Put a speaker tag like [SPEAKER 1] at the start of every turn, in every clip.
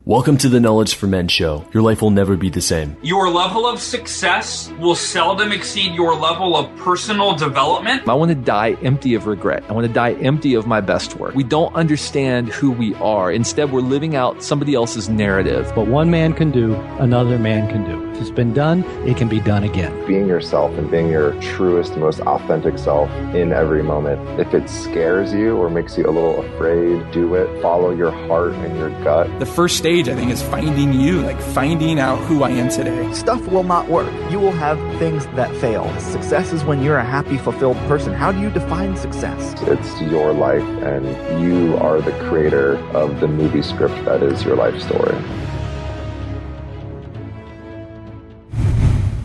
[SPEAKER 1] Welcome to the Knowledge for Men show. Your life will never be the same.
[SPEAKER 2] Your level of success will seldom exceed your level of personal development.
[SPEAKER 3] I want to die empty of regret. I want to die empty of my best work. We don't understand who we are. Instead, we're living out somebody else's narrative.
[SPEAKER 4] What one man can do, another man can do. If it's been done, it can be done again.
[SPEAKER 5] Being yourself and being your truest, most authentic self in every moment. If it scares you or makes you a little afraid, do it. Follow your heart and your gut.
[SPEAKER 6] The first stage, I think, is finding you, like finding out who I am today.
[SPEAKER 7] Stuff will not work. You will have things that fail. Success is when you're a happy, fulfilled person. How do you define success?
[SPEAKER 5] It's your life, and you are the creator of the movie script that is your life story.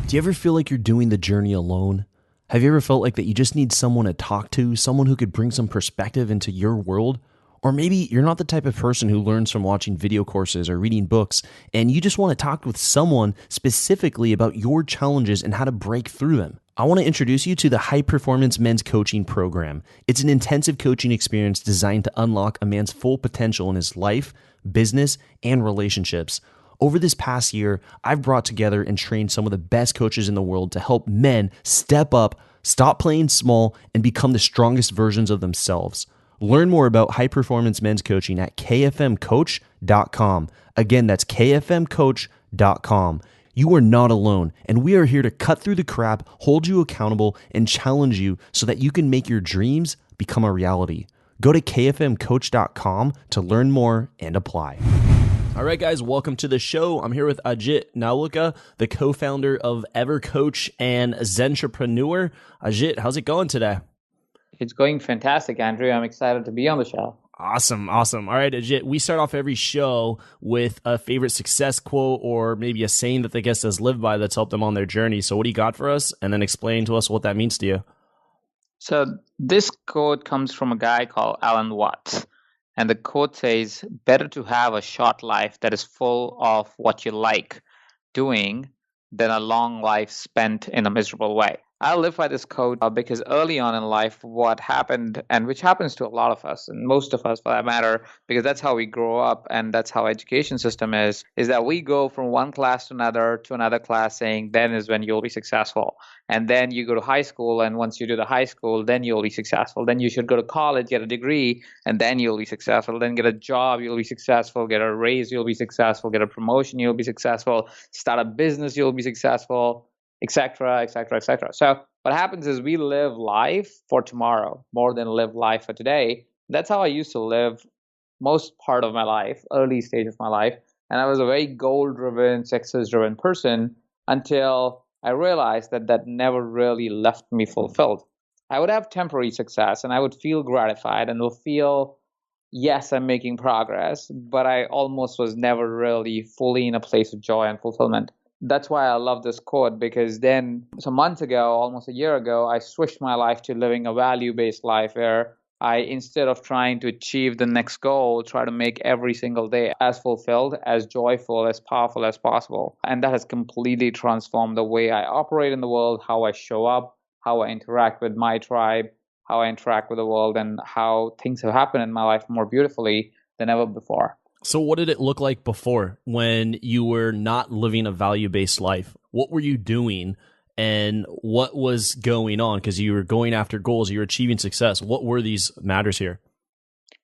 [SPEAKER 1] Do you ever feel like you're doing the journey alone? Have you ever felt like that you just need someone to talk to, someone who could bring some perspective into your world? Or maybe you're not the type of person who learns from watching video courses or reading books, and you just want to talk with someone specifically about your challenges and how to break through them. I want to introduce you to the High Performance Men's Coaching Program. It's an intensive coaching experience designed to unlock a man's full potential in his life, business, and relationships. Over this past year, I've brought together and trained some of the best coaches in the world to help men step up, stop playing small, and become the strongest versions of themselves. Learn more about High Performance Men's Coaching at kfmcoach.com. Again, that's kfmcoach.com. You are not alone, and we are here to cut through the crap, hold you accountable, and challenge you so that you can make your dreams become a reality. Go to kfmcoach.com to learn more and apply. All right, guys, welcome to the show. I'm here with Ajit Nawalkha, the co-founder of EverCoach and Zentrepreneur. Ajit, how's it going today?
[SPEAKER 8] It's going fantastic, Andrew. I'm excited to be on the show.
[SPEAKER 1] Awesome. All right, Ajit, we start off every show with a favorite success quote or maybe a saying that the guest has lived by that's helped them on their journey. So what do you got for us? And then explain to us what that means to you.
[SPEAKER 8] So this quote comes from a guy called Alan Watts. And the quote says, better to have a short life that is full of what you like doing than a long life spent in a miserable way. I live by this quote because early on in life, what happened, and which happens to a lot of us, and most of us for that matter, because that's how we grow up and that's how education system is that we go from one class to another class saying, then is when you'll be successful. And then you go to high school, and once you do the high school, then you'll be successful. Then you should go to college, get a degree, and then you'll be successful. Then get a job, you'll be successful. Get a raise, you'll be successful. Get a promotion, you'll be successful. Start a business, you'll be successful. Etc., etc., etc. So what happens is we live life for tomorrow more than live life for today. That's how I used to live most part of my life, early stage of my life. And I was a very goal-driven, success-driven person until I realized that never really left me fulfilled. I would have temporary success and I would feel gratified and will feel, yes, I'm making progress, but I almost was never really fully in a place of joy and fulfillment. That's why I love this quote, because then some months ago, almost a year ago, I switched my life to living a value-based life where I, instead of trying to achieve the next goal, try to make every single day as fulfilled, as joyful, as powerful as possible. And that has completely transformed the way I operate in the world, how I show up, how I interact with my tribe, how I interact with the world, and how things have happened in my life more beautifully than ever before.
[SPEAKER 1] So what did it look like before when you were not living a value-based life? What were you doing and what was going on? Because you were going after goals, you were achieving success. What were these matters here?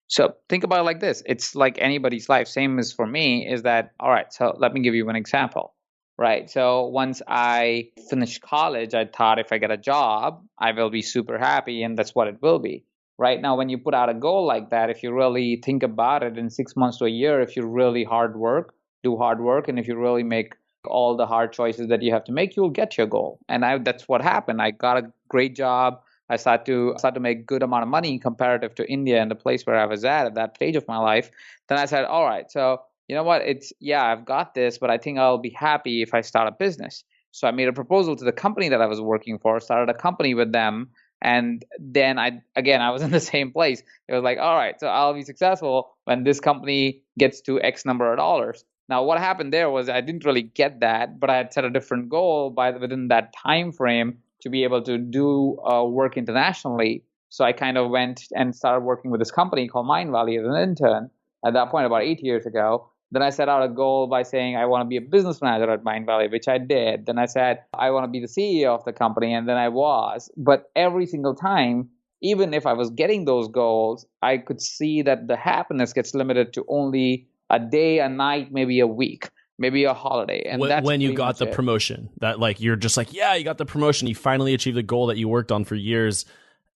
[SPEAKER 8] So think about it like this. It's like anybody's life. Same as for me is that, all right, so let me give you an example, right? So once I finished college, I thought if I get a job, I will be super happy, and that's what it will be. Right now, when you put out a goal like that, if you really think about it in 6 months to a year, if you really do hard work, and if you really make all the hard choices that you have to make, you'll get your goal. And that's what happened. I got a great job. I started to make good amount of money comparative to India and the place where I was at that stage of my life. Then I said, all right, so you know what? I've got this, but I think I'll be happy if I start a business. So I made a proposal to the company that I was working for, started a company with them. And then I was in the same place. It was like, all right, so I'll be successful when this company gets to X number of dollars. Now, what happened there was I didn't really get that, but I had set a different goal within that time frame to be able to do work internationally. So I kind of went and started working with this company called Mind Valley as an intern. At that point, about 8 years ago, Then I set out a goal by saying I want to be a business manager at Mind Valley, which I did. Then I said I want to be the CEO of the company, and then I was. But every single time, even if I was getting those goals, I could see that the happiness gets limited to only a day, a night, maybe a week, maybe a holiday. And that's
[SPEAKER 1] when you
[SPEAKER 8] pretty
[SPEAKER 1] got
[SPEAKER 8] much
[SPEAKER 1] the
[SPEAKER 8] it.
[SPEAKER 1] promotion, that like you're just like, yeah, you got the promotion, you finally achieved the goal that you worked on for years,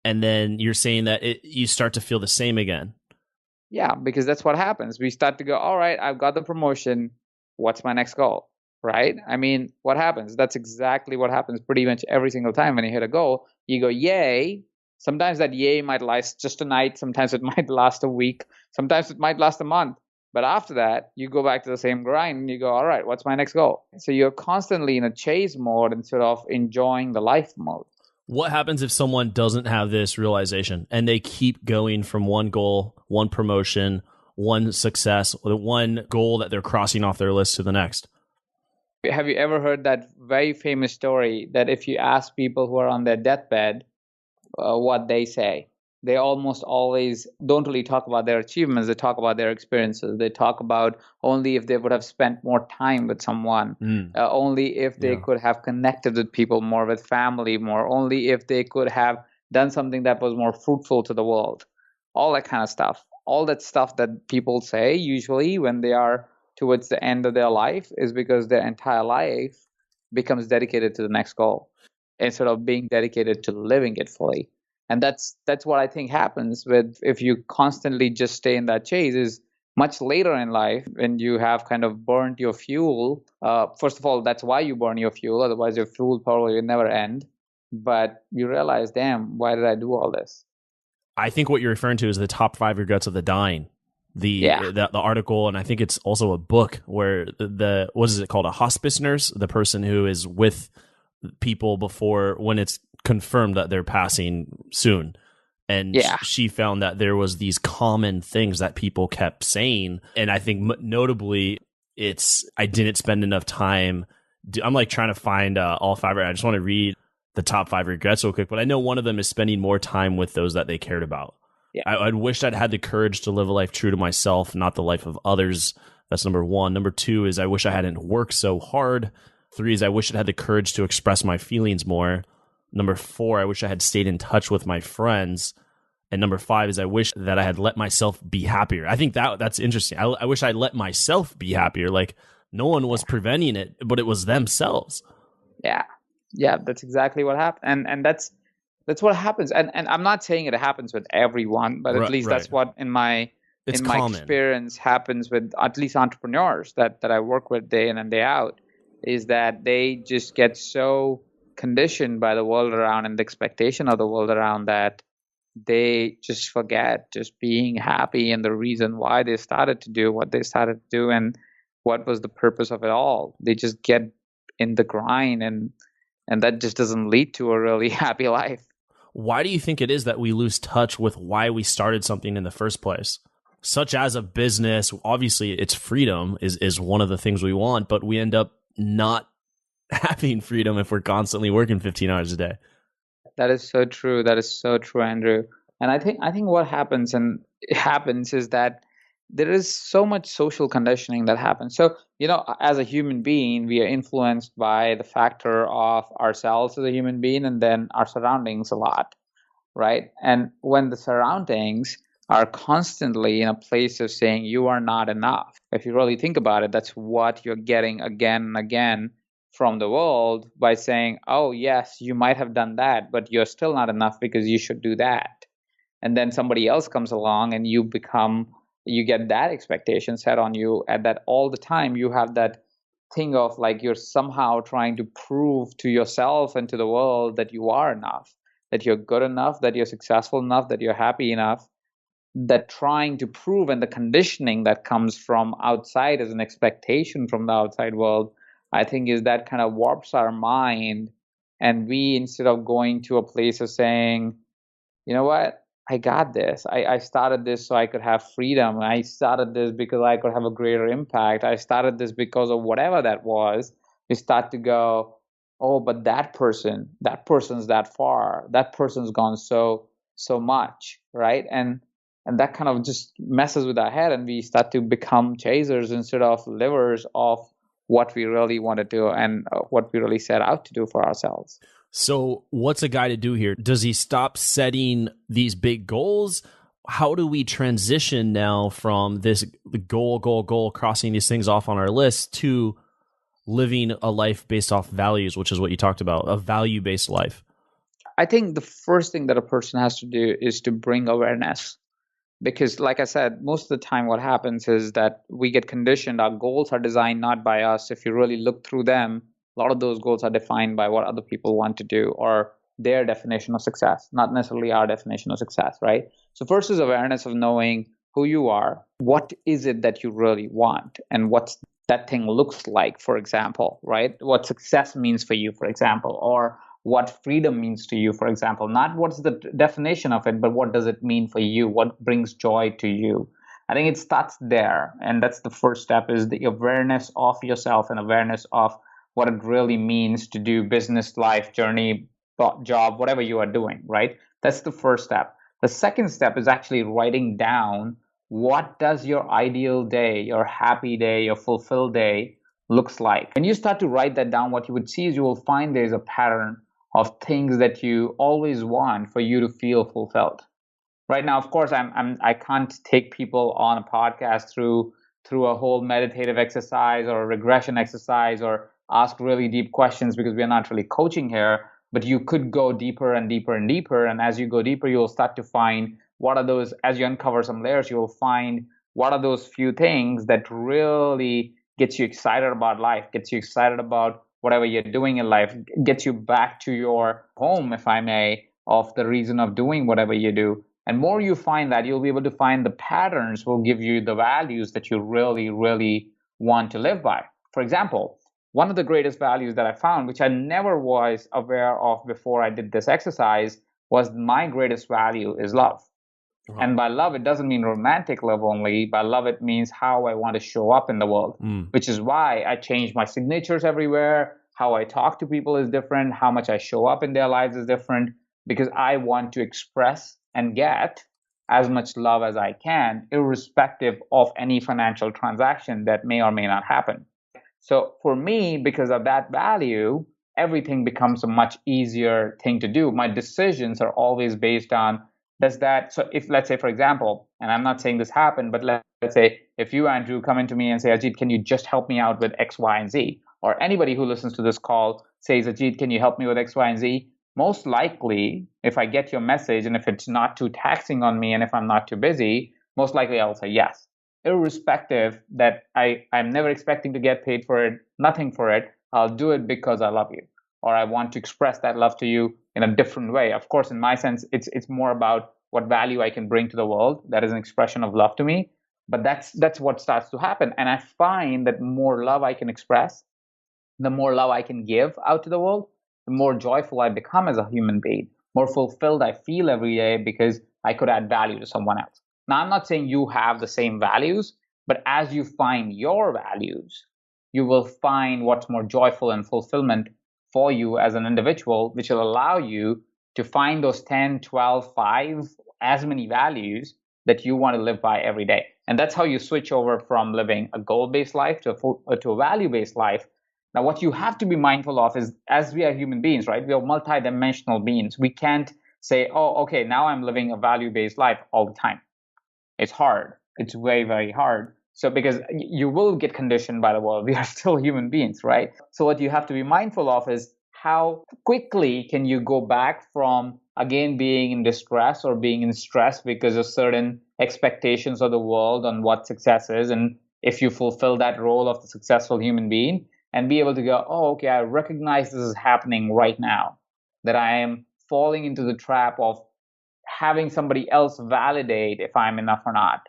[SPEAKER 1] and then you're saying that you start to feel the same again.
[SPEAKER 8] Yeah, because that's what happens. We start to go, all right, I've got the promotion. What's my next goal? Right? I mean, what happens? That's exactly what happens pretty much every single time when you hit a goal. You go, yay. Sometimes that yay might last just a night. Sometimes it might last a week. Sometimes it might last a month. But after that, you go back to the same grind and you go, all right, what's my next goal? So you're constantly in a chase mode instead of enjoying the life mode.
[SPEAKER 1] What happens if someone doesn't have this realization and they keep going from one goal, one promotion, one success, or the one goal that they're crossing off their list to the next?
[SPEAKER 8] Have you ever heard that very famous story that if you ask people who are on their deathbed what they say, they almost always don't really talk about their achievements. They talk about their experiences. They talk about only if they would have spent more time with someone, only if they could have connected with people more, with family more, only if they could have done something that was more fruitful to the world, all that kind of stuff. All that stuff that people say usually when they are towards the end of their life is because their entire life becomes dedicated to the next goal instead of being dedicated to living it fully. And that's what I think happens with if you constantly just stay in that chase is much later in life when you have kind of burnt your fuel. First of all, that's why you burn your fuel. Otherwise, your fuel probably will never end. But you realize, damn, why did I do all this?
[SPEAKER 1] I think what you're referring to is the top 5 regrets of the dying. The article, and I think it's also a book where the what is it called? A hospice nurse, the person who is with people before when it's confirmed that they're passing soon. And she found that there was these common things that people kept saying. And I think notably, I didn't spend enough time. I'm like trying to find all 5. I just want to read the top 5 regrets real quick. But I know one of them is spending more time with those that they cared about. Yeah. I'd wished I'd had the courage to live a life true to myself, not the life of others. That's number 1. Number 2 is I wish I hadn't worked so hard. 3 is I wish I'd had the courage to express my feelings more. Number 4, I wish I had stayed in touch with my friends. And number 5 is I wish that I had let myself be happier. I think that's interesting. I wish I let myself be happier. Like no one was preventing it, but it was themselves.
[SPEAKER 8] Yeah, that's exactly what happened. And that's what happens. And I'm not saying it happens with everyone, but at least that's what in my experience happens with at least entrepreneurs that I work with day in and day out, is that they just get so conditioned by the world around and the expectation of the world around that they just forget just being happy and the reason why they started to do what they started to do and what was the purpose of it all. They just get in the grind and that just doesn't lead to a really happy life.
[SPEAKER 1] Why do you think it is that we lose touch with why we started something in the first place? Such as a business, obviously it's freedom is one of the things we want, but we end up not having freedom if we're constantly working 15 hours a day.
[SPEAKER 8] That is so true. That is so true, Andrew. And I think what happens is that there is so much social conditioning that happens. So, as a human being, we are influenced by the factor of ourselves as a human being and then our surroundings a lot, right? And when the surroundings are constantly in a place of saying you are not enough, if you really think about it, that's what you're getting again and again from the world by saying, oh, yes, you might have done that, but you're still not enough because you should do that. And then somebody else comes along and you get that expectation set on you at that all the time. You have that thing of like you're somehow trying to prove to yourself and to the world that you are enough, that you're good enough, that you're successful enough, that you're happy enough. That trying to prove and the conditioning that comes from outside as an expectation from the outside world, I think is that kind of warps our mind. And we, instead of going to a place of saying, you know what, I got this. I started this so I could have freedom. I started this because I could have a greater impact. I started this because of whatever that was. We start to go, oh, but that person's that far. That person's gone so much, right? And And that kind of just messes with our head, and we start to become chasers instead of livers of what we really want to do and what we really set out to do for ourselves.
[SPEAKER 1] So, what's a guy to do here? Does he stop setting these big goals? How do we transition now from this goal, crossing these things off on our list to living a life based off values, which is what you talked about, a value-based life?
[SPEAKER 8] I think the first thing that a person has to do is to bring awareness. Because, like I said, most of the time what happens is that we get conditioned. Our goals are designed not by us. If you really look through them, a lot of those goals are defined by what other people want to do or their definition of success, not necessarily our definition of success, right? So first is awareness of knowing who you are. What is it that you really want? And what's that thing looks like, for example, right? What success means for you, for example, or what freedom means to you, for example. Not what's the definition of it, but what does it mean for you? What brings joy to you? I think it starts there. And that's the first step, is the awareness of yourself and awareness of what it really means to do business, life, journey, job, whatever you are doing, right? That's the first step. The second step is actually writing down what does your ideal day, your happy day, your fulfilled day looks like. When you start to write that down, what you would see is you will find there's a pattern of things that you always want for you to feel fulfilled. Right now, of course, I can't take people on a podcast through a whole meditative exercise or a regression exercise or ask really deep questions, because we're not really coaching here. But you could go deeper and deeper and deeper, and as you go deeper, you'll start to find what are those. As you uncover some layers, you will find what are those few things that really gets you excited about life, gets you excited about whatever you're doing in life, gets you back to your home, if I may, of the reason of doing whatever you do. And more you find that, you'll be able to find the patterns will give you the values that you really, really want to live by. For example, one of the greatest values that I found, which I never was aware of before I did this exercise, was my greatest value is love. Wow. And by love, it doesn't mean romantic love only. By love, it means how I want to show up in the world, which is why I change my signatures everywhere. How I talk to people is different. How much I show up in their lives is different, because I want to express and get as much love as I can, irrespective of any financial transaction that may or may not happen. So for me, because of that value, everything becomes a much easier thing to do. My decisions are always based on, does that, so if, let's say, for example, and I'm not saying this happened, but let's say if you, Andrew, come into me and say, Ajit, can you just help me out with X, Y, and Z? Or anybody who listens to this call says, Ajit, can you help me with X, Y, and Z? Most likely, if I get your message and if it's not too taxing on me and if I'm not too busy, most likely I'll say yes. Irrespective that I'm never expecting to get paid for it, nothing for it, I'll do it because I love you, or I want to express that love to you in a different way. Of course, in my sense, it's more about what value I can bring to the world. That is an expression of love to me. But that's what starts to happen. And I find that more love I can express, the more love I can give out to the world, the more joyful I become as a human being, more fulfilled I feel every day because I could add value to someone else. Now, I'm not saying you have the same values, but as you find your values, you will find what's more joyful and fulfillment for you as an individual, which will allow you to find those 10, 12, 5, as many values that you want to live by every day. And that's how you switch over from living a goal-based life to a value-based life. Now, what you have to be mindful of is, as we are human beings, right? We are multidimensional beings. We can't say, oh, okay, now I'm living a value-based life all the time. It's hard. It's very, very hard. So because you will get conditioned by the world, we are still human beings, right? So what you have to be mindful of is how quickly can you go back from, again, being in distress or being in stress because of certain expectations of the world on what success is. And if you fulfill that role of the successful human being, and be able to go, oh, okay, I recognize this is happening right now, that I am falling into the trap of having somebody else validate if I'm enough or not.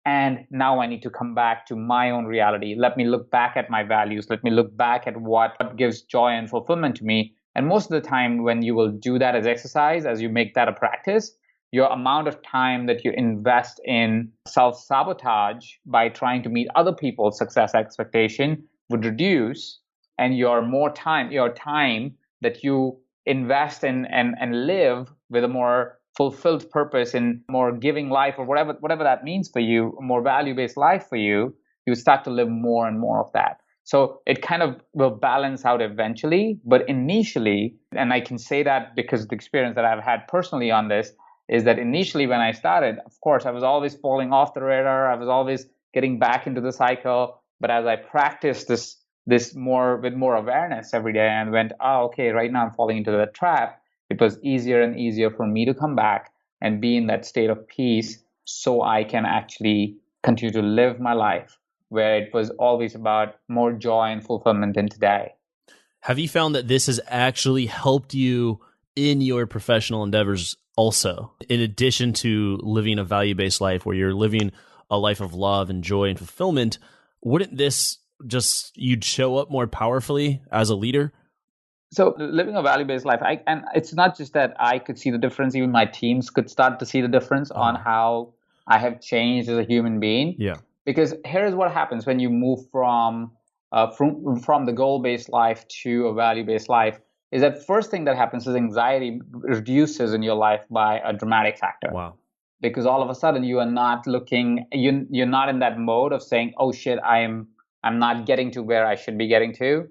[SPEAKER 8] And now I need to come back to my own reality. Let me look back at my values. Let me look back at what gives joy and fulfillment to me. And most of the time, when you will do that as exercise, as you make that a practice, your amount of time that you invest in self-sabotage by trying to meet other people's success expectation would reduce, and your time that you invest in and live with a more fulfilled purpose in more giving life or whatever that means for you, a more value-based life for you, you start to live more and more of that. So it kind of will balance out eventually, but initially, and I can say that because of the experience that I've had personally on this, is that initially when I started, of course, I was always falling off the radar. I was always getting back into the cycle. But as I practiced this more with more awareness every day and went, oh, okay, right now I'm falling into the trap, it was easier and easier for me to come back and be in that state of peace so I can actually continue to live my life where it was always about more joy and fulfillment in today.
[SPEAKER 1] Have you found that this has actually helped you in your professional endeavors also, in addition to living a value-based life where you're living a life of love and joy and fulfillment? Wouldn't this just, you'd show up more powerfully as a leader?
[SPEAKER 8] So living a value-based life, and it's not just that I could see the difference, even my teams could start to see the difference on how I have changed as a human being.
[SPEAKER 1] Yeah.
[SPEAKER 8] Because here's what happens when you move from the goal-based life to a value-based life, is that first thing that happens is anxiety reduces in your life by a dramatic factor.
[SPEAKER 1] Wow.
[SPEAKER 8] Because all of a sudden you are not you're not in that mode of saying, oh shit, I'm not getting to where I should be getting to.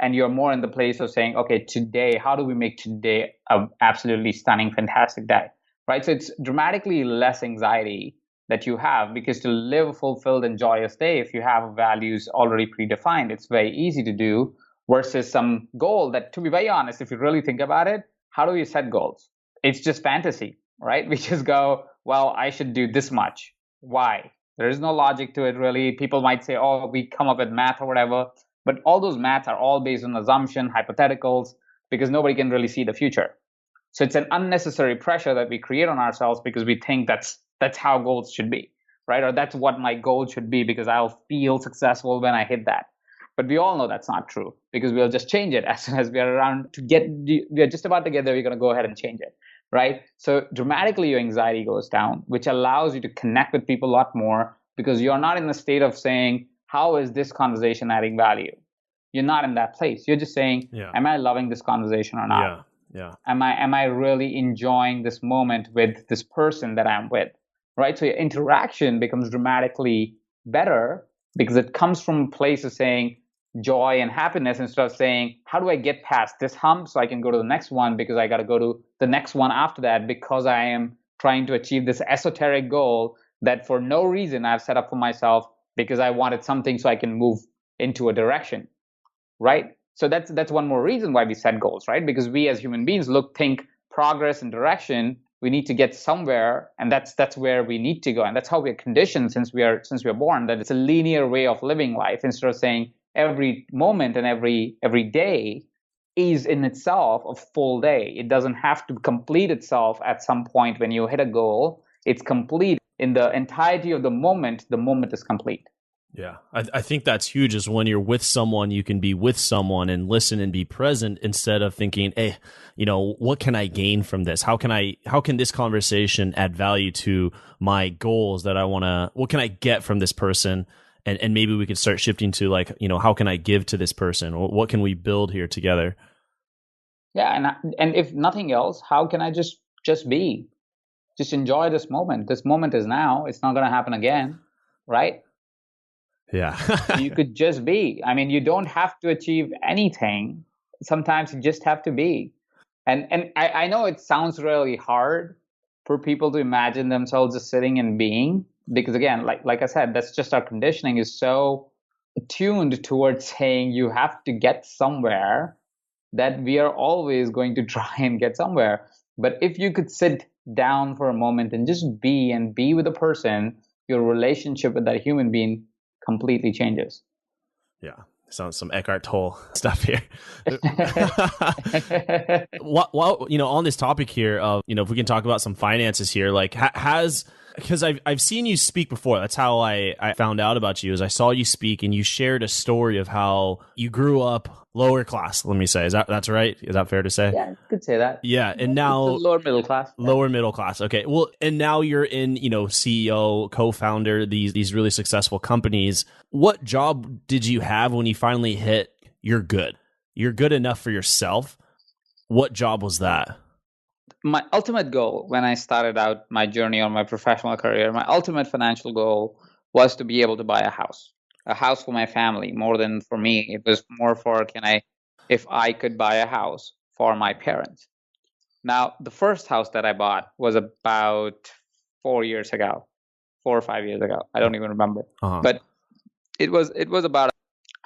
[SPEAKER 8] And you're more in the place of saying, okay, today, how do we make today an absolutely stunning, fantastic day, right? So it's dramatically less anxiety that you have, because to live a fulfilled and joyous day, if you have values already predefined, it's very easy to do, versus some goal that, to be very honest, if you really think about it, how do you set goals? It's just fantasy, right? We just go, well, I should do this much. Why? There is no logic to it, really. People might say, oh, we come up with math or whatever. But all those maths are all based on assumption, hypotheticals, because nobody can really see the future. So it's an unnecessary pressure that we create on ourselves because we think that's how goals should be, right? Or that's what my goal should be because I'll feel successful when I hit that. But we all know that's not true, because we'll just change it as soon as we are just about to get there, we're going to go ahead and change it, right? So dramatically your anxiety goes down, which allows you to connect with people a lot more, because you're not in the state of saying, how is this conversation adding value? You're not in that place. You're just saying, am I loving this conversation or not?
[SPEAKER 1] Yeah.
[SPEAKER 8] Am I really enjoying this moment with this person that I'm with? Right? So your interaction becomes dramatically better because it comes from a place of saying joy and happiness, instead of saying, how do I get past this hump so I can go to the next one, because I got to go to the next one after that, because I am trying to achieve this esoteric goal that for no reason I've set up for myself, because I wanted something so I can move into a direction, right? So that's one more reason why we set goals, right? Because we as human beings think progress and direction. We need to get somewhere, and that's where we need to go, and that's how we're conditioned since we're born. That it's a linear way of living life, instead of saying every moment and every day is in itself a full day. It doesn't have to complete itself at some point when you hit a goal. It's complete in the entirety of the moment. The moment is complete.
[SPEAKER 1] Yeah, I think that's huge, is when you're with someone, you can be with someone and listen and be present, instead of thinking, hey, what can I gain from this? How can this conversation add value to my goals that I want to, what can I get from this person? And maybe we could start shifting to how can I give to this person? Or what can we build here together?
[SPEAKER 8] Yeah. And if nothing else, how can I just be? Just enjoy this moment. This moment is now. It's not going to happen again, right?
[SPEAKER 1] Yeah.
[SPEAKER 8] You could just be. I mean, you don't have to achieve anything. Sometimes you just have to be. And I know it sounds really hard for people to imagine themselves just sitting and being, because again, like I said, that's just our conditioning is so attuned towards saying you have to get somewhere, that we are always going to try and get somewhere. But if you could sit down for a moment and just be with a person, your relationship with that human being completely changes.
[SPEAKER 1] Yeah. Sounds some Eckhart Tolle stuff here. Well, on this topic here of, if we can talk about some finances here, because I've seen you speak before. That's how I found out about you, is I saw you speak and you shared a story of how you grew up lower class. Let me say, that's right? Is that fair to say?
[SPEAKER 8] Yeah, you could say that.
[SPEAKER 1] Yeah, and now
[SPEAKER 8] lower middle class.
[SPEAKER 1] Lower middle class. Okay. Well, and now you're in, CEO, co-founder, these really successful companies. What job did you have when you finally hit you're good enough for yourself? What job was that?
[SPEAKER 8] My ultimate goal when I started out my journey on my professional career, my ultimate financial goal was to be able to buy a house for my family more than for me. It was more for if I could buy a house for my parents. Now, the first house that I bought was about 4 years ago, 4 or 5 years ago. I don't even remember. But it was about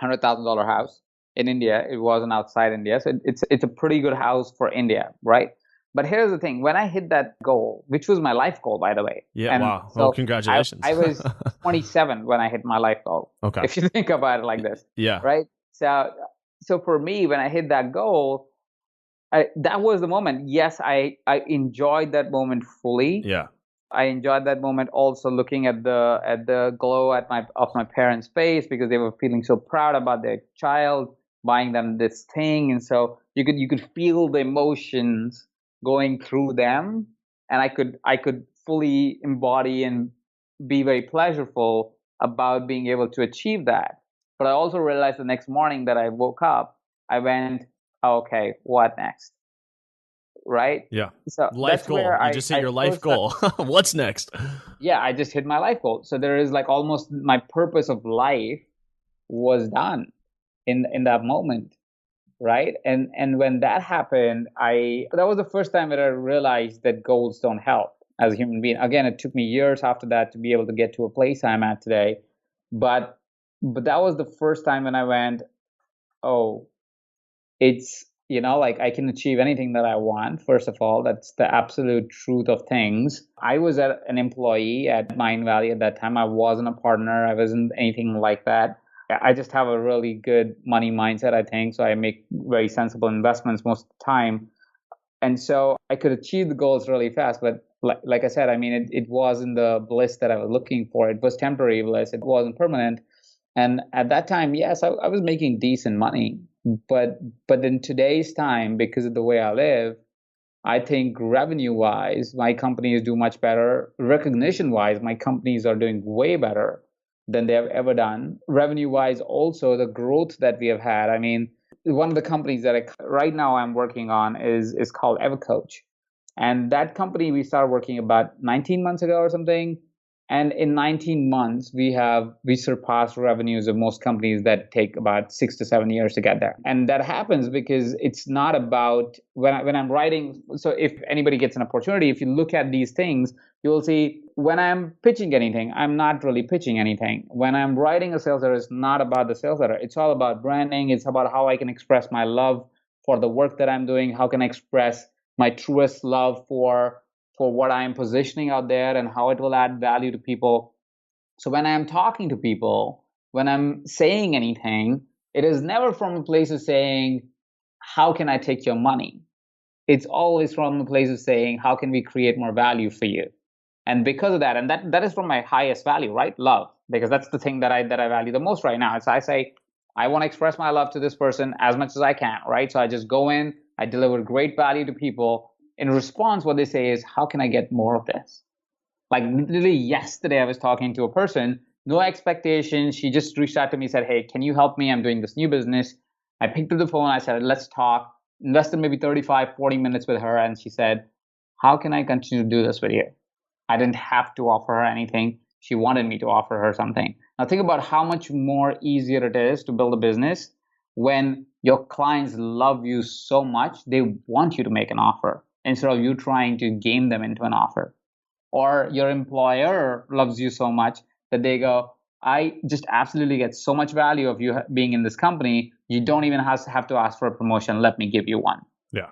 [SPEAKER 8] $100,000 house in India. It wasn't outside India, so it's a pretty good house for India, right? But here's the thing: when I hit that goal, which was my life goal, by the way,
[SPEAKER 1] Yeah.
[SPEAKER 8] and
[SPEAKER 1] Wow. Well,
[SPEAKER 8] so
[SPEAKER 1] congratulations.
[SPEAKER 8] I was 27 when I hit my life goal.
[SPEAKER 1] Okay.
[SPEAKER 8] If you think about it like this,
[SPEAKER 1] Yeah.
[SPEAKER 8] right? So for me, when I hit that goal, that was the moment. Yes, I enjoyed that moment fully.
[SPEAKER 1] Yeah.
[SPEAKER 8] I enjoyed that moment also looking at the glow of my parents' face because they were feeling so proud about their child buying them this thing, and so you could feel the emotions going through them, and I could fully embody and be very pleasurable about being able to achieve that. But I also realized the next morning that I woke up, I went, okay, what next? Right?
[SPEAKER 1] Yeah.
[SPEAKER 8] So
[SPEAKER 1] Life
[SPEAKER 8] that's
[SPEAKER 1] goal.
[SPEAKER 8] where
[SPEAKER 1] You just hit
[SPEAKER 8] I
[SPEAKER 1] your life
[SPEAKER 8] first start,
[SPEAKER 1] goal. What's next?
[SPEAKER 8] yeah, I just hit my life goal. So there is like almost my purpose of life was done in that moment, right? And when that happened, I that was the first time that I realized that goals don't help as a human being. Again, it took me years after that to be able to get to a place I'm at today, but that was the first time when I went, oh, it's like I can achieve anything that I want. First of all, that's the absolute truth of things. I was an employee at Mind Valley at that time. I wasn't a partner. I wasn't anything like that. I just have a really good money mindset, I think. So I make very sensible investments most of the time. And so I could achieve the goals really fast. But like I said, I mean, it wasn't the bliss that I was looking for. It was temporary bliss. It wasn't permanent. And at that time, yes, I was making decent money. But in today's time, because of the way I live, I think revenue wise, my companies do much better. Recognition wise, my companies are doing way better than they have ever done. Revenue wise, also the growth that we have had. I mean, one of the companies that right now I'm working on is called EverCoach. And that company we started working about 19 months ago or something. And in 19 months, we surpassed revenues of most companies that take about 6 to 7 years to get there. And that happens because it's not about when I'm writing. So if anybody gets an opportunity, if you look at these things, you will see when I'm pitching anything, I'm not really pitching anything. When I'm writing a sales letter, it's not about the sales letter. It's all about branding. It's about how I can express my love for the work that I'm doing. How can I express my truest love for what I am positioning out there and how it will add value to people. So when I'm talking to people, when I'm saying anything, it is never from a place of saying, how can I take your money? It's always from a place of saying, how can we create more value for you? And because of that, and that is from my highest value, right? Love, because that's the thing that I value the most right now. So I say, I want to express my love to this person as much as I can, right? So I just go in, I deliver great value to people. In response, what they say is, how can I get more of this? Like literally yesterday, I was talking to a person, no expectation. She just reached out to me, said, hey, can you help me? I'm doing this new business. I picked up the phone. I said, let's talk. Invested maybe 35, 40 minutes with her. And she said, how can I continue to do this with you? I didn't have to offer her anything. She wanted me to offer her something. Now think about how much more easier it is to build a business when your clients love you so much, they want you to make an offer instead of you trying to game them into an offer. Or your employer loves you so much that they go, I just absolutely get so much value of you being in this company. You don't even have to ask for a promotion. Let me give you one.
[SPEAKER 1] Yeah.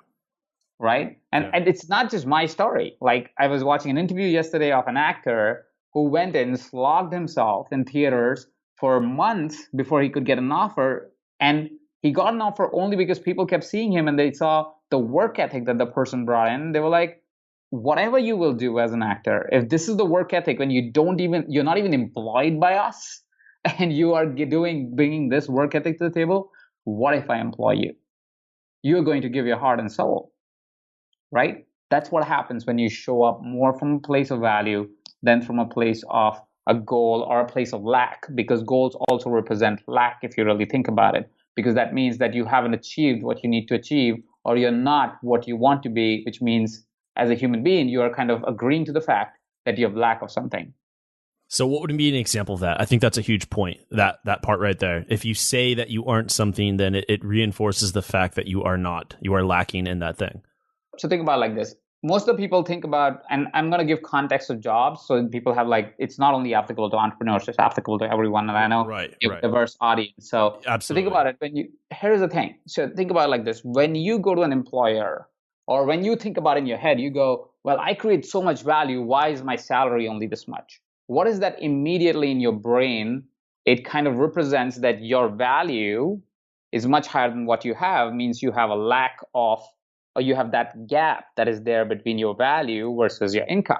[SPEAKER 8] Right. And it's not just my story. Like I was watching an interview yesterday of an actor who went and slogged himself in theaters for months before he could get an offer. And he got an offer only because people kept seeing him and they saw the work ethic that the person brought in. They were like, whatever you will do as an actor, if this is the work ethic when you're not even employed by us and you are bringing this work ethic to the table, what if I employ you? You're going to give your heart and soul, right? That's what happens when you show up more from a place of value than from a place of a goal or a place of lack, because goals also represent lack if you really think about it, because that means that you haven't achieved what you need to achieve or you're not what you want to be, which means as a human being, you are kind of agreeing to the fact that you have lack of something.
[SPEAKER 1] So what would be an example of that? I think that's a huge point, that part right there. If you say that you aren't something, then it reinforces the fact that you are not. You are lacking in that thing.
[SPEAKER 8] So think about it like this. Most of the people think about, and I'm going to give context of jobs so people have like, it's not only applicable to entrepreneurs, it's applicable to everyone. And I know you have a diverse audience. So think about it. Here's the thing. So think about it like this. When you go to an employer, or when you think about it in your head, you go, well, I create so much value. Why is my salary only this much? What is that immediately in your brain? It kind of represents that your value is much higher than what you have, means you have a lack of, or you have that gap that is there between your value versus your income,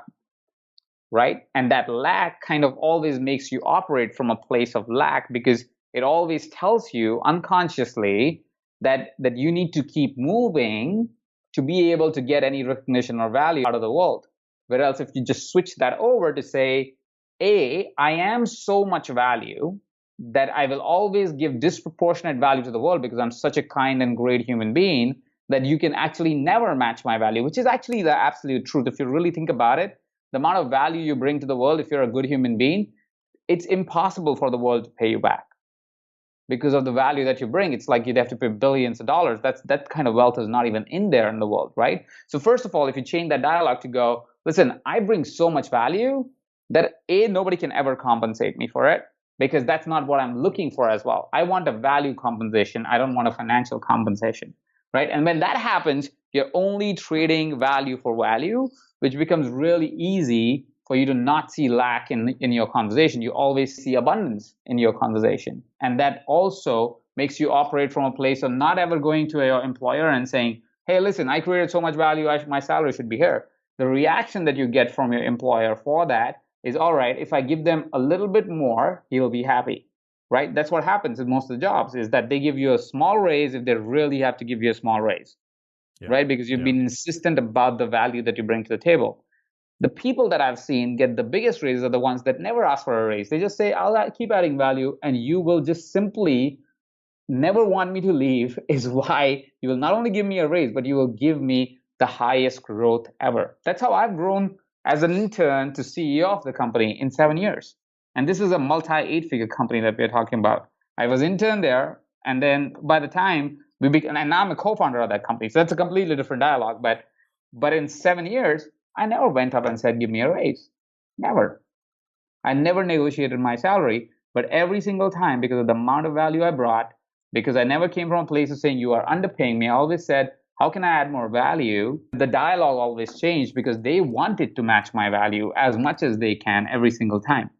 [SPEAKER 8] right? And that lack kind of always makes you operate from a place of lack, because it always tells you unconsciously that you need to keep moving to be able to get any recognition or value out of the world. Whereas if you just switch that over to say, I am so much value that I will always give disproportionate value to the world because I'm such a kind and great human being, that you can actually never match my value, which is actually the absolute truth. If you really think about it, the amount of value you bring to the world, if you're a good human being, it's impossible for the world to pay you back because of the value that you bring. It's like you'd have to pay billions of dollars. That kind of wealth is not even in there in the world, right? So first of all, if you change that dialogue to go, listen, I bring so much value that nobody can ever compensate me for it, because that's not what I'm looking for as well. I want a value compensation. I don't want a financial compensation, right? And when that happens, you're only trading value for value, which becomes really easy for you to not see lack in your conversation. You always see abundance in your conversation. And that also makes you operate from a place of not ever going to your employer and saying, hey, listen, I created so much value, my salary should be here. The reaction that you get from your employer for that is, all right, if I give them a little bit more, he'll be happy, right? That's what happens in most of the jobs, is that they give you a small raise if they really have to give you a small raise, right? Because you've been insistent about the value that you bring to the table. The people that I've seen get the biggest raises are the ones that never ask for a raise. They just say, I'll keep adding value, and you will just simply never want me to leave, is why you will not only give me a raise, but you will give me the highest growth ever. That's how I've grown as an intern to CEO of the company in 7 years. And this is a multi-8-figure company that we're talking about. I was intern there, and then by the time we became, and now I'm a co-founder of that company. So that's a completely different dialogue. But in 7 years, I never went up and said, give me a raise. Never. I never negotiated my salary, but every single time, because of the amount of value I brought, because I never came from a place of saying you are underpaying me, I always said, how can I add more value? The dialogue always changed because they wanted to match my value as much as they can every single time.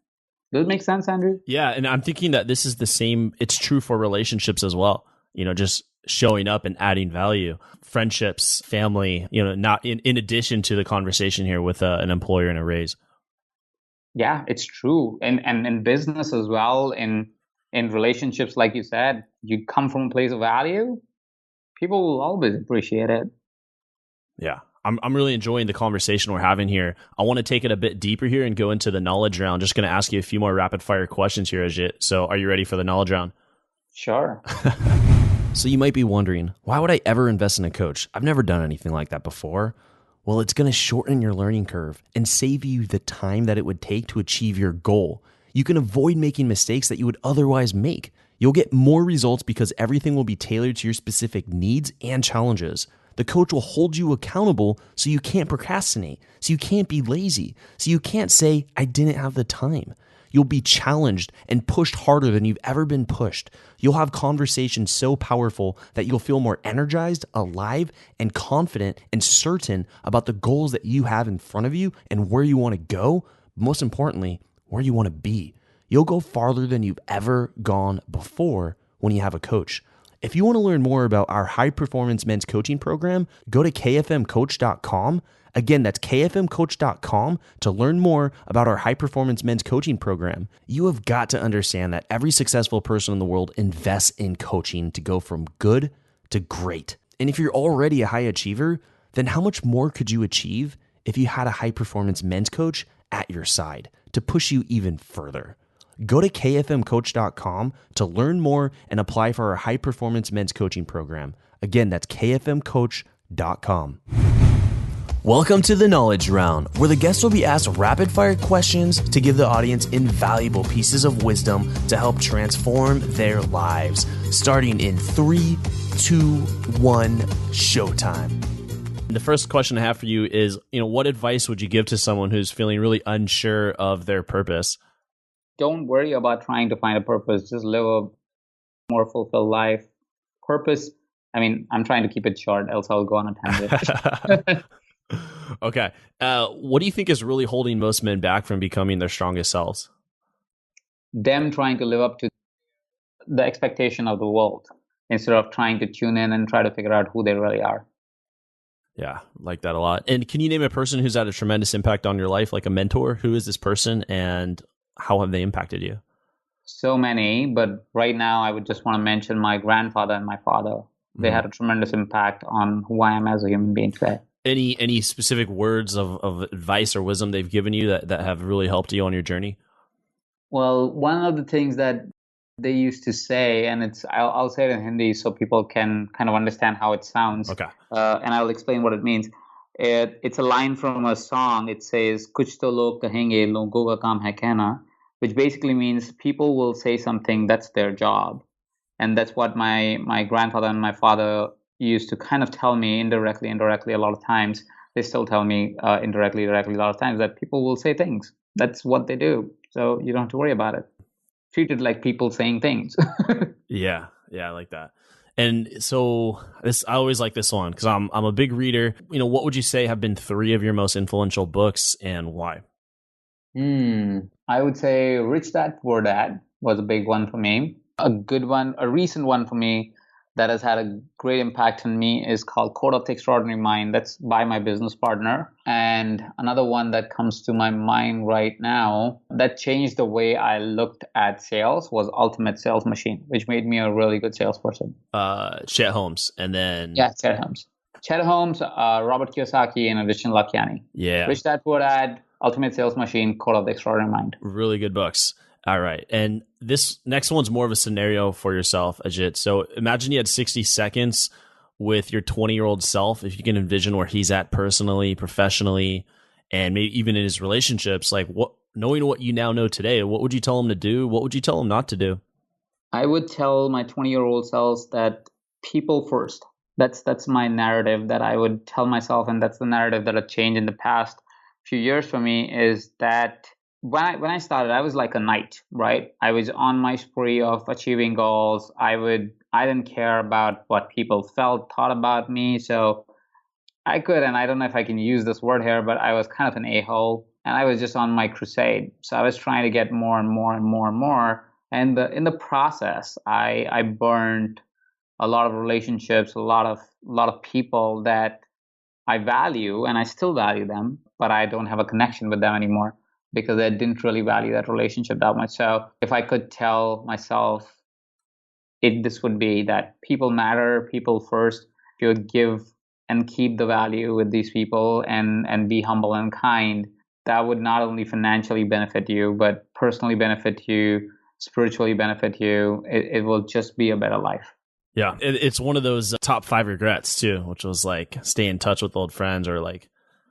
[SPEAKER 8] Does it make sense, Andrew?
[SPEAKER 1] Yeah, and I'm thinking that this is the same, it's true for relationships as well. Just showing up and adding value. Friendships, family, not in addition to the conversation here with an employer and a raise.
[SPEAKER 8] Yeah, it's true. And in business as well, in relationships, like you said, you come from a place of value, people will always appreciate it.
[SPEAKER 1] Yeah. I'm really enjoying the conversation we're having here. I want to take it a bit deeper here and go into the knowledge round. Just going to ask you a few more rapid fire questions here, Ajit. So are you ready for the knowledge round?
[SPEAKER 8] Sure.
[SPEAKER 1] So you might be wondering, why would I ever invest in a coach? I've never done anything like that before. Well, it's going to shorten your learning curve and save you the time that it would take to achieve your goal. You can avoid making mistakes that you would otherwise make. You'll get more results because everything will be tailored to your specific needs and challenges. The coach will hold you accountable so you can't procrastinate, so you can't be lazy, so you can't say, I didn't have the time. You'll be challenged and pushed harder than you've ever been pushed. You'll have conversations so powerful that you'll feel more energized, alive, and confident and certain about the goals that you have in front of you and where you want to go. Most importantly, where you want to be. You'll go farther than you've ever gone before when you have a coach. If you want to learn more about our high performance men's coaching program, go to kfmcoach.com. Again, that's kfmcoach.com to learn more about our high performance men's coaching program. You have got to understand that every successful person in the world invests in coaching to go from good to great. And if you're already a high achiever, then how much more could you achieve if you had a high performance men's coach at your side to push you even further? Go to kfmcoach.com to learn more and apply for our high performance men's coaching program. Again, that's kfmcoach.com. Welcome to the Knowledge Round, where the guests will be asked rapid-fire questions to give the audience invaluable pieces of wisdom to help transform their lives. Starting in 3, 2, 1, showtime. The first question I have for you is, what advice would you give to someone who's feeling really unsure of their purpose?
[SPEAKER 8] Don't worry about trying to find a purpose. Just live a more fulfilled life. Purpose, I'm trying to keep it short, else I'll go on a tangent.
[SPEAKER 1] Okay. What do you think is really holding most men back from becoming their strongest selves?
[SPEAKER 8] Them trying to live up to the expectation of the world instead of trying to tune in and try to figure out who they really are.
[SPEAKER 1] Yeah, like that a lot. And can you name a person who's had a tremendous impact on your life, like a mentor? Who is this person and how have they impacted you?
[SPEAKER 8] So many, but right now I would just want to mention my grandfather and my father. They had a tremendous impact on who I am as a human being today.
[SPEAKER 1] Any specific words of advice or wisdom they've given you that have really helped you on your journey?
[SPEAKER 8] Well, one of the things that they used to say, and I'll say it in Hindi so people can kind of understand how it sounds.
[SPEAKER 1] Okay.
[SPEAKER 8] And I'll explain what it means. It's a line from a song. It says, "Kuch to log kahenge, logon ka kaam hai kehna," which basically means people will say something, that's their job. And that's what my grandfather and my father used to kind of tell me indirectly a lot of times. They still tell me directly a lot of times that people will say things. That's what they do. So you don't have to worry about it. Treat it like people saying things.
[SPEAKER 1] Yeah, I like that. And so I always like this one because I'm a big reader. What would you say have been 3 of your most influential books and why?
[SPEAKER 8] I would say Rich Dad Poor Dad was a big one for me. A good one, a recent one for me that has had a great impact on me is called Code of the Extraordinary Mind. That's by my business partner. And another one that comes to my mind right now that changed the way I looked at sales was Ultimate Sales Machine, which made me a really good salesperson.
[SPEAKER 1] Chet Holmes, and then
[SPEAKER 8] Chet Holmes. Chet Holmes, Robert Kiyosaki, and Vishen Lakhiani.
[SPEAKER 1] Yeah.
[SPEAKER 8] Rich Dad Poor Dad, Ultimate Sales Machine, Code of the Extraordinary Mind.
[SPEAKER 1] Really good books. All right. And this next one's more of a scenario for yourself, Ajit. So imagine you had 60 seconds with your 20-year-old self, if you can envision where he's at personally, professionally, and maybe even in his relationships. Like, knowing what you now know today, what would you tell him to do? What would you tell him not to do?
[SPEAKER 8] I would tell my 20-year-old selves that people first. That's my narrative that I would tell myself, and that's the narrative that had changed in the past few years for me, is that when I started, I was like a knight, right? I was on my spree of achieving goals. I didn't care about what people thought about me. So I could, and I don't know if I can use this word here, but I was kind of an a-hole, and I was just on my crusade. So I was trying to get more and more and more and more. And in the process, I burned a lot of relationships, a lot of people that I value, and I still value them, but I don't have a connection with them anymore because I didn't really value that relationship that much. So if I could tell myself, this would be that people matter, people first. If you would give and keep the value with these people and be humble and kind, that would not only financially benefit you, but personally benefit you, spiritually benefit you. It will just be a better life.
[SPEAKER 1] Yeah, it's one of those top 5 regrets too, which was like stay in touch with old friends or like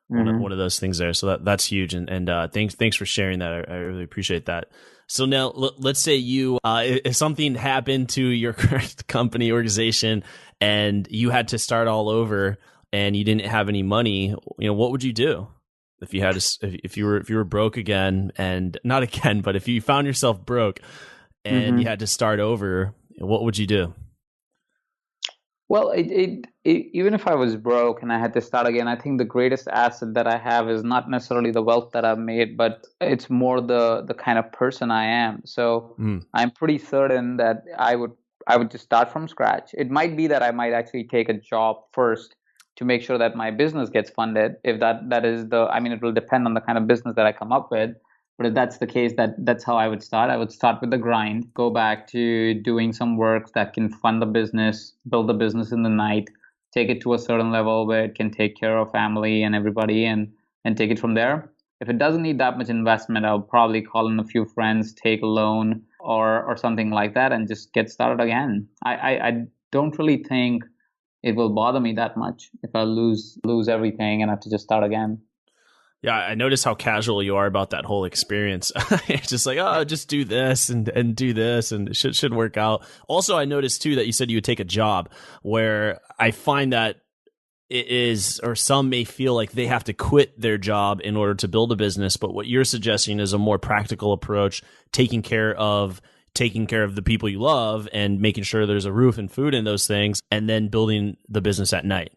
[SPEAKER 1] one of those things there. So that's huge. And thanks for sharing that. I really appreciate that. So now let's say if something happened to your current company organization and you had to start all over and you didn't have any money, what would you do? If you had if you were broke again, and not again, but if you found yourself broke and you had to start over, what would you do?
[SPEAKER 8] Well, even if I was broke and I had to start again, I think the greatest asset that I have is not necessarily the wealth that I've made, but it's more the kind of person I am. So I'm pretty certain that I would just start from scratch. It might be that I might actually take a job first to make sure that my business gets funded. If that is it will depend on the kind of business that I come up with. But if that's the case, that's how I would start. I would start with the grind, go back to doing some work that can fund the business, build the business in the night, take it to a certain level where it can take care of family and everybody, and take it from there. If it doesn't need that much investment, I'll probably call in a few friends, take a loan or something like that, and just get started again. I don't really think it will bother me that much if I lose everything and have to just start again.
[SPEAKER 1] Yeah, I notice how casual you are about that whole experience. It's just like, oh, just do this and do this, and it should work out. Also, I noticed too that you said you would take a job, where I find that it is, or some may feel like they have to quit their job in order to build a business. But what you're suggesting is a more practical approach, taking care of the people you love and making sure there's a roof and food and those things, and then building the business at night.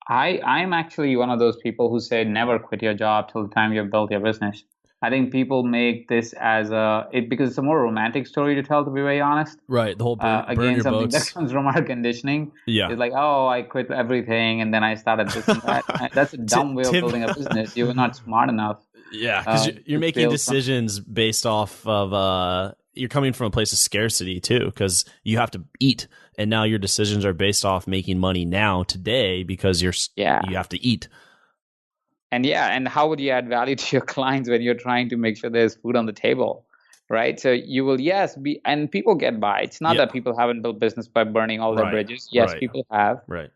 [SPEAKER 8] I'm actually one of those people who say never quit your job till the time you've built your business. I think people make this as because it's a more romantic story to tell, to be very honest.
[SPEAKER 1] Right. The whole burn
[SPEAKER 8] Again,
[SPEAKER 1] your
[SPEAKER 8] something
[SPEAKER 1] boats.
[SPEAKER 8] that comes from our conditioning.
[SPEAKER 1] Yeah.
[SPEAKER 8] It's like, oh, I quit everything and then I started this and that. That's a dumb way of building a business. You were not smart enough.
[SPEAKER 1] Yeah, because you're making decisions based off of you're coming from a place of scarcity too, because you have to eat, and now your decisions are based off making money now today because you have to eat.
[SPEAKER 8] And how would you add value to your clients when you're trying to make sure there's food on the table, right? So you will, and people get by. It's not that people haven't built business by burning all their bridges. Yes, people have.
[SPEAKER 1] Right.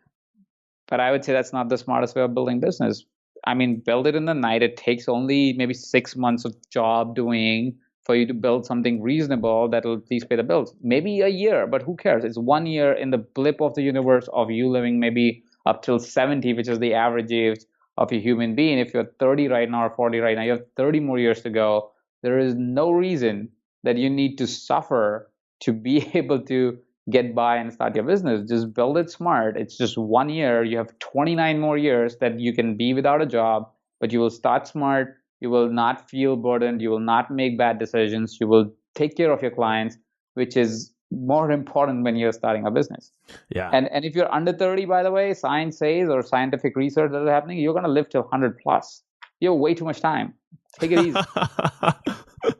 [SPEAKER 8] But I would say that's not the smartest way of building business. I mean, build it in the night. It takes only maybe 6 months of job doing for you to build something reasonable that will at least pay the bills. Maybe a year, but who cares? It's 1 year in the blip of the universe of you living maybe up till 70, which is the average age of a human being. If you're 30 right now or 40 right now, you have 30 more years to go. There is no reason that you need to suffer to be able to get by and start your business. Just build it smart. It's just 1 year. You have 29 more years that you can be without a job, but you will start smart. You will not feel burdened. You will not make bad decisions. You will take care of your clients, which is more important when you're starting a business.
[SPEAKER 1] Yeah.
[SPEAKER 8] And if you're under 30, by the way, science says, or scientific research that is happening, you're going to live till 100 plus. You have way too much time. Take it easy.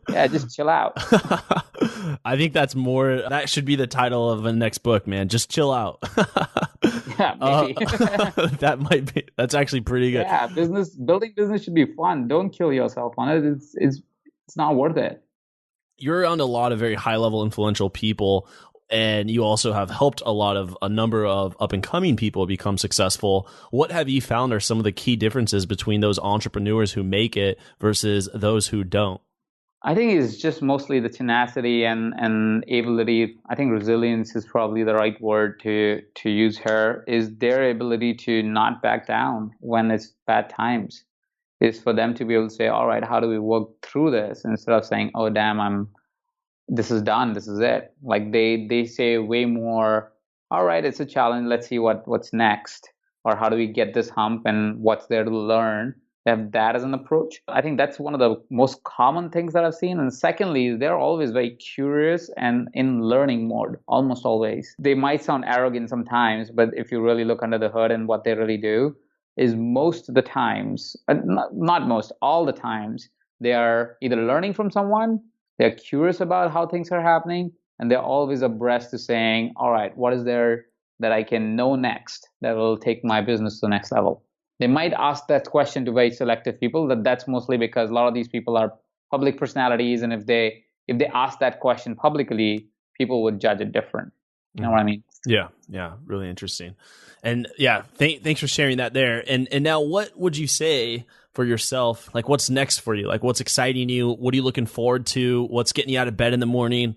[SPEAKER 8] Yeah, just chill out.
[SPEAKER 1] I think that should be the title of the next book, man. Just chill out.
[SPEAKER 8] Yeah, maybe.
[SPEAKER 1] That's actually pretty good.
[SPEAKER 8] Yeah, building business should be fun. Don't kill yourself on it. It's not worth it.
[SPEAKER 1] You're around a lot of very high level influential people, and you also have helped a number of up and coming people become successful. What have you found are some of the key differences between those entrepreneurs who make it versus those who don't?
[SPEAKER 8] I think it's just mostly the tenacity and ability. I think resilience is probably the right word to use here, is their ability to not back down when it's bad times. Is for them to be able to say, all right, how do we work through this? Instead of saying, oh, damn, this is done. This is it. Like they say way more, all right, it's a challenge. Let's see what's next. Or how do we get this hump and what's there to learn? They have that as an approach. I think that's one of the most common things that I've seen. And secondly, they're always very curious and in learning mode, almost always. They might sound arrogant sometimes, but if you really look under the hood and what they really do, is most of the times, not most, all the times, they are either learning from someone, they're curious about how things are happening, and they're always abreast to saying, all right, what is there that I can know next that will take my business to the next level? They might ask that question to very selective people. That's mostly because a lot of these people are public personalities, and if they ask that question publicly, people would judge it different. You know what I mean?
[SPEAKER 1] Yeah, really interesting. And yeah, thanks for sharing that there. And now, what would you say for yourself? Like, what's next for you? Like, what's exciting you? What are you looking forward to? What's getting you out of bed in the morning?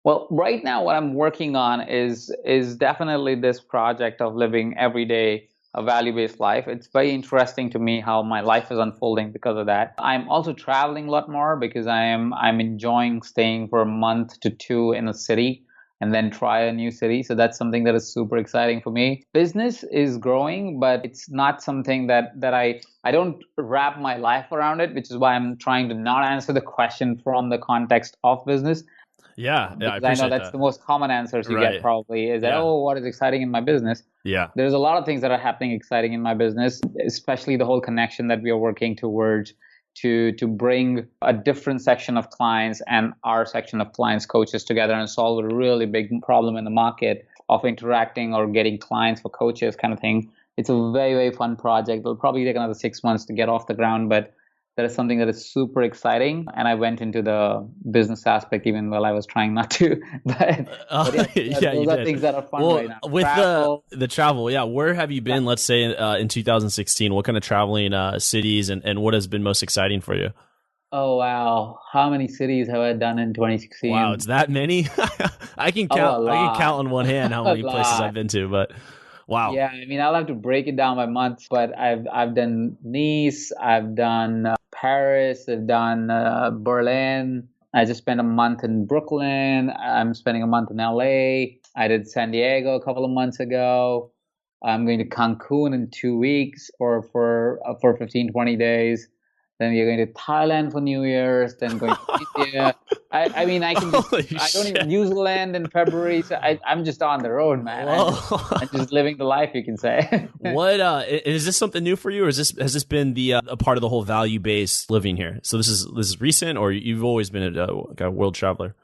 [SPEAKER 8] Well, right now, what I'm working on is definitely this project of living every day a value-based life. It's very interesting to me how my life is unfolding because of that. I'm also traveling a lot more because I'm enjoying staying for a month to 2 in a city and then try a new city. So that's something that is super exciting for me. Business is growing, but it's not something that I don't wrap my life around it, which is why I'm trying to not answer the question from the context of business.
[SPEAKER 1] Yeah,
[SPEAKER 8] I know that's the most common answers you get probably is that, oh, what is exciting in my business?
[SPEAKER 1] Yeah.
[SPEAKER 8] There's a lot of things that are happening exciting in my business, especially the whole connection that we are working towards to bring a different section of clients and our section of clients, coaches together and solve a really big problem in the market of interacting or getting clients for coaches kind of thing. It's a very, very fun project. It'll probably take another 6 months to get off the ground, but that is something that is super exciting. And I went into the business aspect even while I was trying not to. But yeah,
[SPEAKER 1] Yeah, you
[SPEAKER 8] those are
[SPEAKER 1] did.
[SPEAKER 8] things that are fun
[SPEAKER 1] Well,
[SPEAKER 8] right now.
[SPEAKER 1] with
[SPEAKER 8] Travel.
[SPEAKER 1] the travel, yeah, where have you been? Let's say in 2016, what kind of traveling cities and what has been most exciting for you?
[SPEAKER 8] Oh, wow. How many cities have I done in
[SPEAKER 1] Wow,
[SPEAKER 8] 2016?
[SPEAKER 1] it's that many. I can
[SPEAKER 8] Oh, a
[SPEAKER 1] count. I can
[SPEAKER 8] lot.
[SPEAKER 1] count on one hand how
[SPEAKER 8] A
[SPEAKER 1] many places I've
[SPEAKER 8] lot.
[SPEAKER 1] been to, but wow.
[SPEAKER 8] Yeah, I mean, I'll have to break it down by months, but I've done Nice, I've done Paris, I've done Berlin. I just spent a month in Brooklyn. I'm spending a month in LA. I did San Diego a couple of months ago. I'm going to Cancun in 2 weeks for 15, 20 days. Then you're going to Thailand for New Year's, then going to India. I mean, I can just,
[SPEAKER 1] Holy
[SPEAKER 8] I don't even,
[SPEAKER 1] shit.
[SPEAKER 8] New Zealand in February. So I'm just on the road, man.
[SPEAKER 1] Whoa.
[SPEAKER 8] I'm just living the life, you can say.
[SPEAKER 1] What is this something new for you, or is this has this been the a part of the whole value based living here? So this is recent, or you've always been like a world traveler?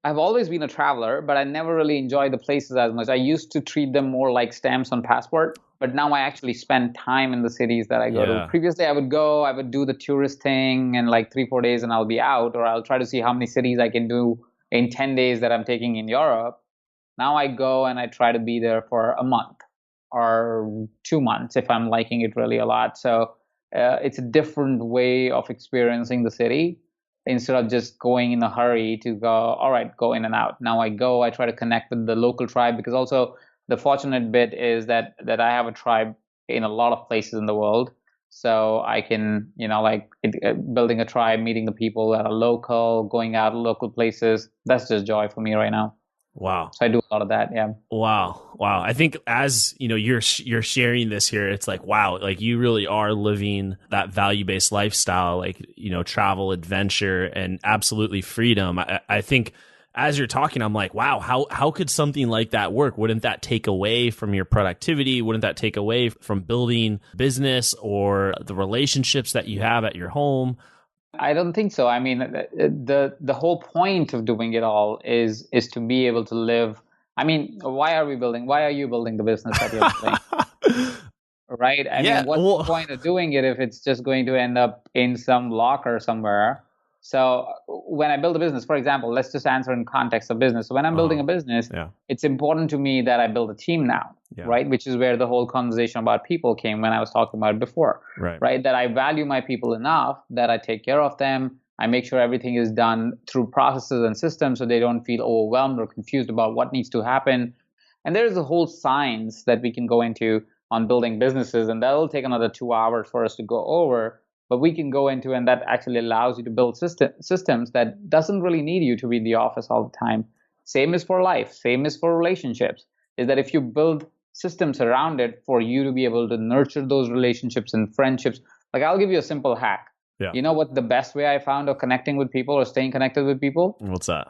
[SPEAKER 8] I've always been a traveler, but I never really enjoyed the places as much. I used to treat them more like stamps on passport, but now I actually spend time in the cities that I go to.
[SPEAKER 1] Yeah.
[SPEAKER 8] Previously, I would do the tourist thing and like 3, 4 days and I'll be out, or I'll try to see how many cities I can do in 10 days that I'm taking in Europe. Now I go and I try to be there for a month or 2 months if I'm liking it really a lot. So it's a different way of experiencing the city instead of just going in a hurry to go, all right, go in and out. Now I go, I try to connect with the local tribe, because also the fortunate bit is that I have a tribe in a lot of places in the world. So I can, building a tribe, meeting the people that are local, going out to local places. That's just joy for me right now.
[SPEAKER 1] Wow.
[SPEAKER 8] So I do a lot of that. Yeah.
[SPEAKER 1] Wow. Wow. I think as you know, you're sharing this here, it's like, wow, like you really are living that value-based lifestyle, like, travel, adventure, and absolutely freedom. I think as you're talking, I'm like, wow, how could something like that work? Wouldn't that take away from your productivity? Wouldn't that take away from building business or the relationships that you have at your home?
[SPEAKER 8] I don't think so. I mean, the whole point of doing it all is to be able to live. I mean, why are you building the business that you're building? Right? I
[SPEAKER 1] Yeah.
[SPEAKER 8] mean, what's the
[SPEAKER 1] Well,
[SPEAKER 8] point of doing it if it's just going to end up in some locker somewhere? So when I build a business, for example, let's just answer in context of business. So when I'm building a business,
[SPEAKER 1] yeah.
[SPEAKER 8] it's important to me that I build a team now,
[SPEAKER 1] Yeah.
[SPEAKER 8] right? Which is where the whole conversation about people came when I was talking about it before, right? That I value my people enough that I take care of them. I make sure everything is done through processes and systems so they don't feel overwhelmed or confused about what needs to happen. And there's a whole science that we can go into on building businesses, and that'll take another 2 hours for us to go over. But we can go into, and that actually allows you to build systems that doesn't really need you to be in the office all the time. Same is for life, same is for relationships, is that if you build systems around it for you to be able to nurture those relationships and friendships. Like, I'll give you a simple hack.
[SPEAKER 1] Yeah.
[SPEAKER 8] You know what the best way I found of connecting with people or staying connected with people?
[SPEAKER 1] What's that?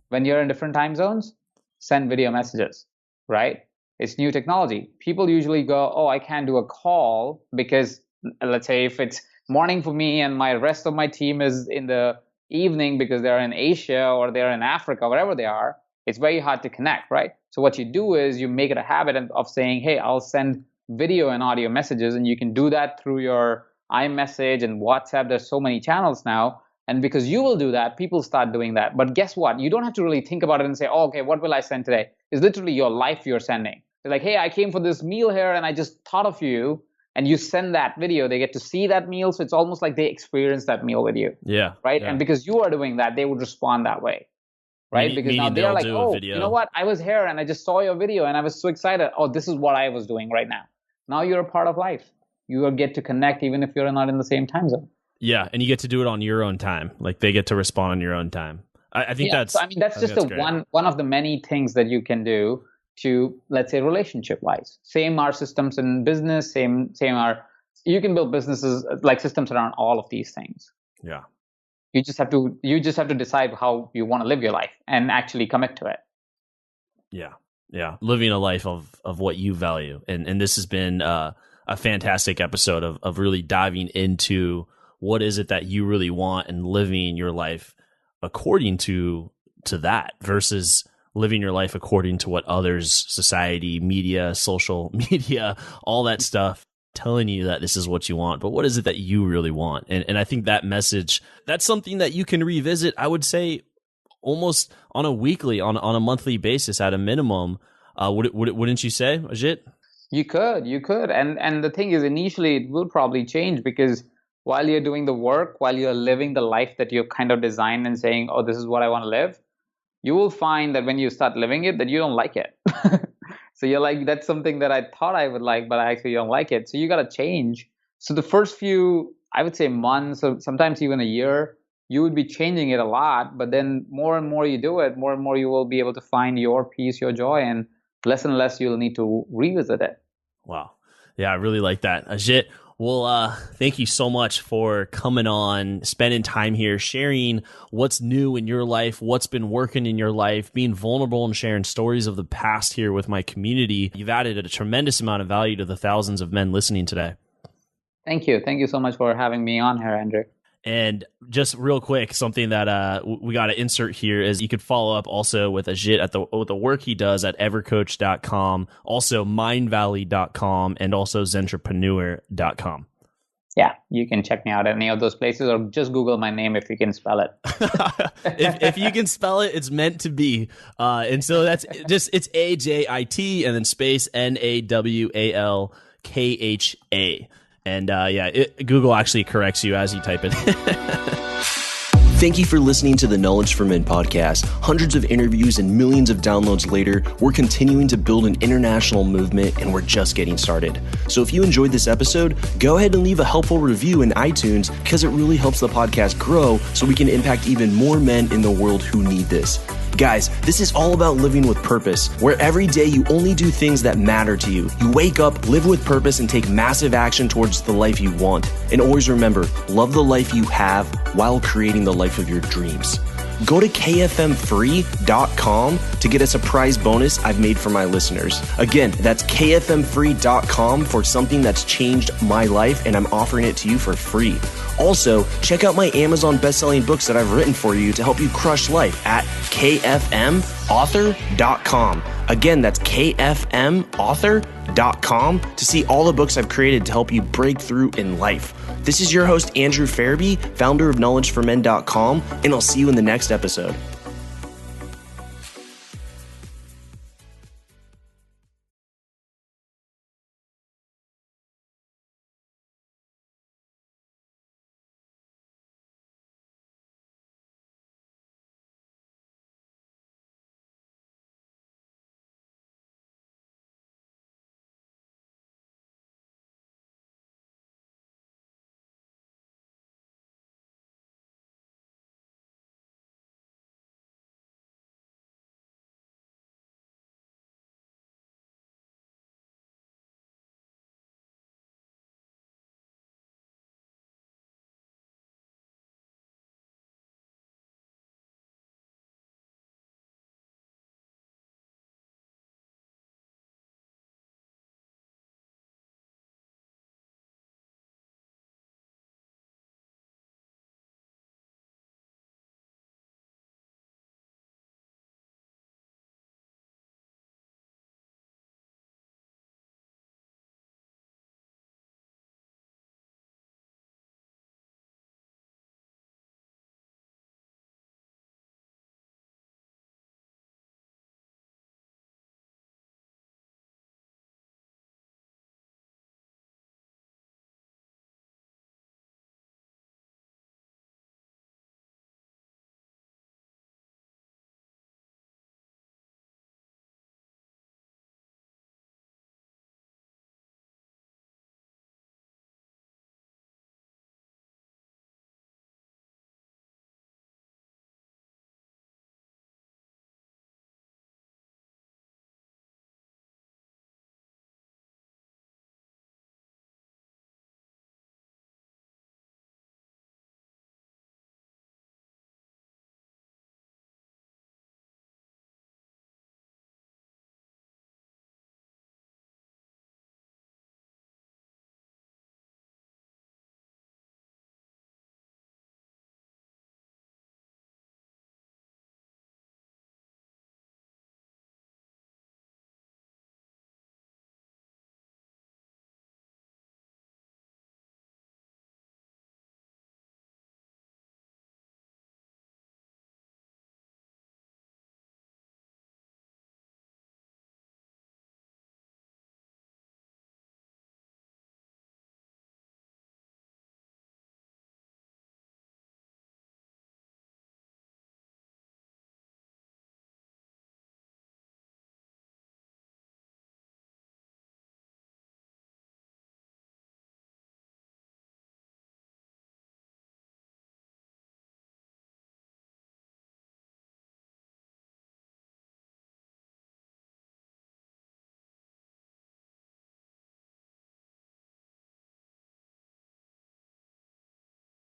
[SPEAKER 8] When you're in different time zones, send video messages, right? It's new technology. People usually go, oh, I can't do a call because, let's say, if it's morning for me and my rest of my team is in the evening because they're in Asia or they're in Africa, wherever they are, it's very hard to connect, right? So what you do is you make it a habit of saying, hey, I'll send video and audio messages, and you can do that through your iMessage and WhatsApp. There's so many channels now. And because you will do that, people start doing that. But guess what? You don't have to really think about it and say, oh, okay, what will I send today? It's literally your life you're sending. It's like, hey, I came for this meal here and I just thought of you. And you send that video, they get to see that meal. So it's almost like they experience that meal with you.
[SPEAKER 1] Yeah.
[SPEAKER 8] Right.
[SPEAKER 1] Yeah.
[SPEAKER 8] And because you are doing that, they would respond that way. Right. Because now they're like, oh, you know what? I was here and I just saw your video and I was so excited. Oh, this is what I was doing right now. Now you're a part of life. You get to connect even if you're not in the same time zone.
[SPEAKER 1] Yeah. And you get to do it on your own time. Like, they get to respond on your own time. I think that's,
[SPEAKER 8] so, I mean, that's just one of the many things that you can do to, let's say, relationship wise. Same are systems in business, same are, you can build businesses like systems around all of these things.
[SPEAKER 1] Yeah.
[SPEAKER 8] You just have to decide how you want to live your life and actually commit to it.
[SPEAKER 1] Yeah. Yeah. Living a life of what you value. And this has been a fantastic episode of really diving into what is it that you really want and living your life according to that versus living your life according to what others, society, media, social media, all that stuff telling you that this is what you want, but what is it that you really want? And I think that message, that's something that you can revisit, I would say, almost on a weekly, on a monthly basis at a minimum. Wouldn't you say, Ajit?
[SPEAKER 8] You could. And the thing is, initially it will probably change, because while you're doing the work, while you're living the life that you've kind of designed and saying, oh, this is what I want to live, you will find that when you start living it, that you don't like it. So you're like, that's something that I thought I would like, but I actually don't like it. So you got to change. So the first few, I would say months, or sometimes even a year, you would be changing it a lot. But then more and more you do it, more and more you will be able to find your peace, your joy, and less you'll need to revisit it.
[SPEAKER 1] Wow. Yeah, I really like that. Ajit, well, thank you so much for coming on, spending time here, sharing what's new in your life, what's been working in your life, being vulnerable and sharing stories of the past here with my community. You've added a tremendous amount of value to the thousands of men listening today.
[SPEAKER 8] Thank you. Thank you so much for having me on here, Andrew.
[SPEAKER 1] And just real quick, something that we got to insert here is you could follow up also with Ajit at with the work he does at evercoach.com, also mindvalley.com, and also zentrepreneur.com.
[SPEAKER 8] Yeah, you can check me out at any of those places, or just Google my name if you can spell it.
[SPEAKER 1] if you can spell it, it's meant to be. And so that's just, it's AJIT and then space NAWALKHA. And Google actually corrects you as you type it. Thank you for listening to the Knowledge for Men podcast. Hundreds of interviews and millions of downloads later, we're continuing to build an international movement, and we're just getting started. So if you enjoyed this episode, go ahead and leave a helpful review in iTunes, because it really helps the podcast grow so we can impact even more men in the world who need this. Guys, this is all about living with purpose, where every day you only do things that matter to you. You wake up, live with purpose, and take massive action towards the life you want. And always remember, love the life you have while creating the life of your dreams. Go to kfmfree.com to get a surprise bonus I've made for my listeners. Again, that's kfmfree.com for something that's changed my life, and I'm offering it to you for free. Also, check out my Amazon best-selling books that I've written for you to help you crush life at kfmauthor.com. Again, that's kfmauthor.com to see all the books I've created to help you break through in life. This is your host, Andrew Farabee, founder of knowledgeformen.com, and I'll see you in the next episode.